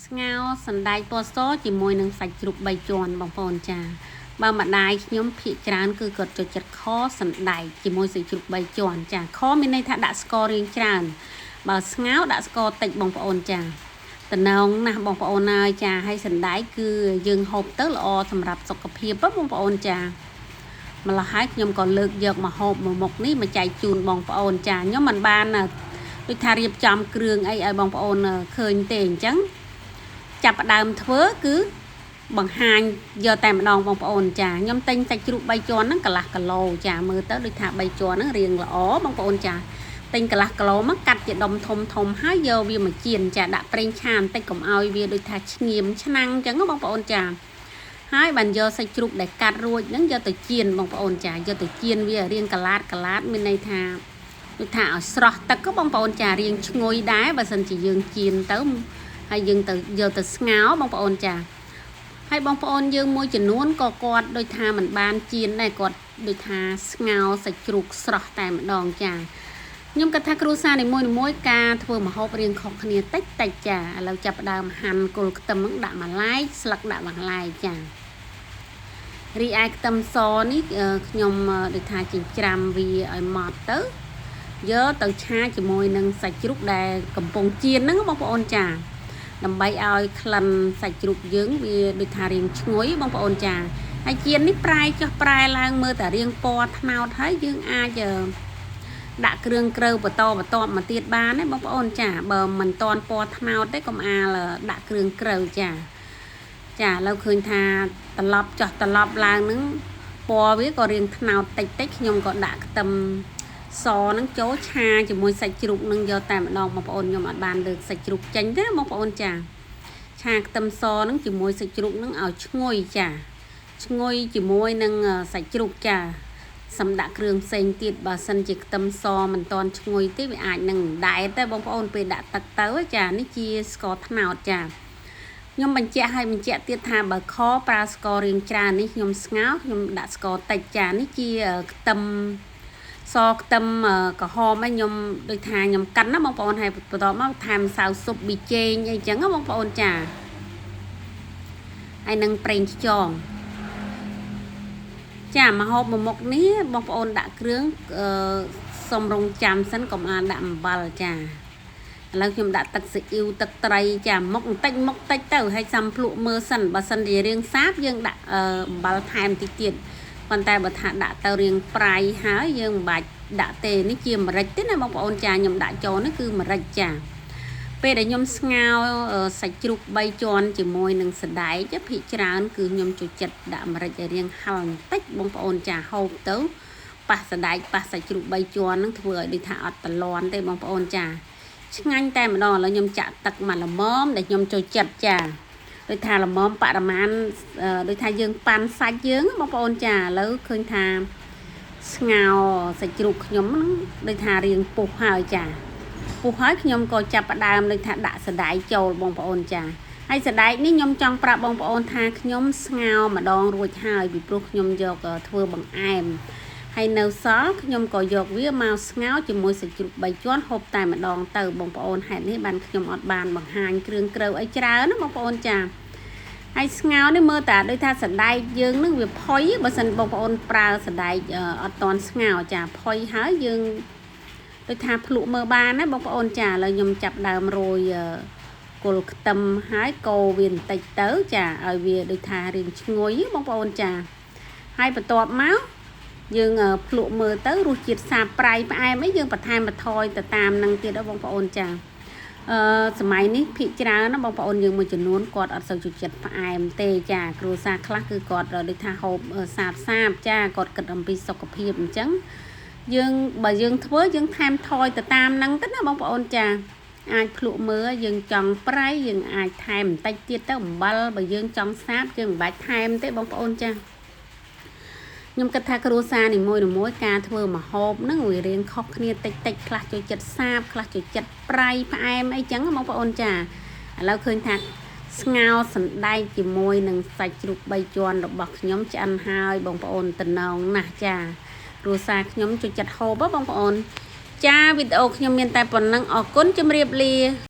ស្ងោរសណ្តែកពណ៌សជាមួយនឹងសាច់ជ្រូក3ជាន់បងប្អូនចាបើម្ដាយខ្ញុំភាគច្រើនគឺគាត់ចូលចិត្តខសណ្តែកជាមួយសាច់ជ្រូក3ជាន់ចាខមានន័យថាដាក់ស្កររៀងច្រើនបើស្ងោរដាក់ស្ករតិចបងប្អូនចាតំណងណាស់បងប្អូនហើយចាហើយសណ្តែកគឺយើងហូបទៅល្អសម្រាប់សុខភាពបងប្អូនចាម្ល៉េះហើយខ្ញុំក៏លើកយកមកហូបមួយមុខនេះមកចែកជូនបងប្អូនចាខ្ញុំមិនបានដូចថារៀបចំគ្រឿងអីឲ្យបងប្អូនឃើញទេអញ្ចឹងចាប់ដើមធ្វើគឺបង្ហាញយកតែម្ដងបងប្អូនចាខ្ញុំទិញសាច់ជ្រូក3ជាន់ហ្នឹងកន្លះគីឡូចាមើលទៅដូចថា3ជាន់ហ្នឹងរៀងល្អបងប្អូនចាទិញកន្លះគីឡូមកកាត់ជាដុំធំហើយយកវាមកចៀនចាដាក់ប្រេងឆាបន្តិចកុំឲ្យវាដូចថាឈ្ងៀមឆ្នាំងអញ្ចឹងបងប្អូនចាហើយបានយកសាច់ជ្រូកដែលកាត់រួចហ្នឹងយកទៅចៀនបងប្អូនចាយកទៅចៀនវារៀងកឡាតមានន័យថាដូចថាឲ្យស្រស់ទឹកបងប្អូនចារៀងឈ្ងុយដែរបើសិនជាយើងចៀនទៅហើយយើងទៅយកទៅស្ងោរបងប្អូនចាហើយបងប្អូនយើងមួយចំនួនក៏គាត់ដូចថាមិនបានចៀនដែរគាត់ដូចថាស្ងោរសាច់ជ្រូកស្រស់តែម្ដងចាខ្ញុំគិតថាគ្រួសារនីមួយការធ្វើម្ហូបរៀងខុសគ្នាតិចចាឥឡូវចាប់ផ្ដើមហាន់គល់ខ្ទឹមហ្នឹងដាក់បន្លែស្លឹកដាក់បន្លែចារីឯខ្ទឹមសនេះខ្ញុំដូចថាចិញ្ច្រាំវាឲ្យម៉ត់ទៅយកទៅឆាជាមួយនឹងសាច់ជ្រូកដែលកំពុងចៀនហ្នឹងបងប្អូនចាដើម្បីឲ្យក្លិនសាច់ជ្រូកយើងវាដូចថារៀងឈ្ងុយបងប្អូនចាហើយចៀននេះប្រែចុះប្រែឡើងមើលតែរៀងពណ៌ត្នោតហើយយើងអាចដាក់គ្រឿងក្រៅបន្តមកទៀតបានណាបងប្អូនចាបើមិនតន់ពណ៌ត្នោតទេកុំអាលដាក់គ្រឿងក្រៅចាឥឡូវឃើញថាត្រឡប់ឡើងហ្នឹងពណ៌វាក៏រៀងត្នោតតិចខ្ញុំក៏ដាក់ខ្ទឹមសហ្នឹងចូលឆាជាមួយសាច់ជ្រូកនឹងយកតែម្ដងបងប្អូនខ្ញុំអត់បានលើកសាច់ជ្រូកចេញទេបងប្អូនចាឆាខ្ទឹមសហ្នឹងជាមួយសាច់ជ្រូកហ្នឹងឲ្យឈ្ងុយចាឈ្ងុយជាមួយនឹងសាច់ជ្រូកចាសម្ដាក់គ្រឿងផ្សេងទៀតបើសិនជាខ្ទឹមសមិនទាន់ឈ្ងុយទេវាអាចនឹងដែតទេបងប្អូនពេលដាក់ទឹកទៅចានេះជាស្ករត្នោតចាខ្ញុំបញ្ជាក់ទៀតថាបើខប្រើស្កររៀងច្រើននេះខ្ញុំស្ងោរខ្ញុំដាក់ស្ករតិចចានេះជាខ្ទឹមសខ្ទឹមក្រហមខ្ញុំដូចថាខ្ញុំកិនណាបងប្អូនហើយបន្ទាប់មកថែមម្សៅស៊ុបប៊ីចេងអីចឹងណាបងប្អូនចាហើយនឹងប្រេងខ្យងចាមកហូបមួយមុខនេះបងប្អូនដាក់គ្រឿងសុំរងចាំសិនកុំអាដាក់អំបិលចាឥឡូវខ្ញុំដាក់ទឹកស៊ីអ៊ីវទឹកត្រីចាមុខតិចទៅហើយសាំភ្លក់មើលសិនបើសិនជារៀងសាបយើងដាក់អំបិលថែមតិចទៀតប៉ុន្តែបើថាដាក់ទៅរៀងប្រៃហើយយើងមិនបាច់ដាក់ទេនេះជាម្រេចទេណាបងប្អូនចាខ្ញុំដាក់ចូលនេះគឺម្រេចចាពេលដែលខ្ញុំស្ងោរសាច់ជ្រូក3ជាន់ជាមួយនឹងសណ្តែកភាគច្រើនគឺខ្ញុំចូលចិត្តដាក់ម្រេចឲ្យរៀងហឹរបន្តិចបងប្អូនចាហូបទៅប៉ះសណ្តែកប៉ះសាច់ជ្រូក3ជាន់ហ្នឹងធ្វើឲ្យដូចថាអត់តលន់ទេបងប្អូនចាឆ្ងាញ់តែម្ដងឥឡូវខ្ញុំចាក់ទឹកមកល្មមដែលខ្ញុំចូលចិត្តចាដូចថាល្មមបរិមាណដូចថាយើងប៉ាន់សាច់យើងបងប្អូនចាឥឡូវឃើញថាស្ងោរសាច់ជ្រូកខ្ញុំហ្នឹងដូចថារៀងពុះហើយចាពុះហើយខ្ញុំក៏ចាប់ផ្ដើមដូចថាដាក់សណ្តែកចូលបងប្អូនចាហើយសណ្តែកនេះខ្ញុំចង់ប្រាប់បងប្អូនថាខ្ញុំស្ងោរម្ដងរួចហើយពីព្រោះខ្ញុំយកធ្វើបង្អែមហើយនៅសល់ខ្ញុំក៏យកវាមកស្ងោរជាមួយសាច់ជ្រូក3ជាន់ហូបតែម្ដងទៅបងប្អូនហេតុនេះបានខ្ញុំអត់បានបង្ហាញគ្រឿងក្រៅអីច្រើនណាបងប្អូនចាហើយស្ងោរនេះមើលតាដូចថាសណ្តែកយើងនឹងវាផុយបើសិនបងប្អូនប្រើសណ្តែកអត់តន់ស្ងោរចាផុយហើយយើងដូចថាភ្លក់មើលបានណាបងប្អូនចាឥឡូវខ្ញុំចាប់ដើមរោយគល់ខ្ទឹមហើយកូរវាបន្តិចទៅចាឲ្យវាដូចថារៀងឈ្ងុយបងប្អូនចាហើយបន្ទាប់មកយើងភ្លក់មើលទៅរសជាតិសាបប្រៃផ្អែមអីយើងបន្ថែមបន្ថយទៅតាមនឹងទៀតបងប្អូនចាសម័យនេះភាគច្រើនណាបងប្អូនយើងមួយចំនួនគាត់អត់សូវចូលចិត្តផ្អែមទេចាគ្រួសារខ្លះគឺគាត់ដូចថាហូបសាបចាគាត់គិតអំពីសុខភាពអញ្ចឹងបើយើងធ្វើយើងថែមថយទៅតាមហ្នឹងទៅណាបងប្អូនចាអាចភ្លក់មើលយើងចង់ប្រៃយើងអាចថែមបន្តិចទៀតទៅអំបិលបើយើងចង់សាបយើងមិនបាច់ថែមទេបងប្អូនចាខ្ញុំគិតថាគ្រួសារនីមួយការធ្វើម្ហូបហ្នឹងវារៀងខុសគ្នាតិចខ្លះចូលចិត្តសាបខ្លះចូលចិត្តប្រៃផ្អែមអីចឹងបងប្អូនចាឥឡូវឃើញថាស្ងោរសណ្តែកជាមួយនឹងសាច់ជ្រូក3ជាន់របស់ខ្ញុំឆ្អិនហើយបងប្អូនតំណងណាស់ចាគ្រួសារខ្ញុំចូលចិត្តហូបបងប្អូនចាវីដេអូខ្ញុំមានតែប៉ុណ្្នឹងអរគុណជម្រាបលា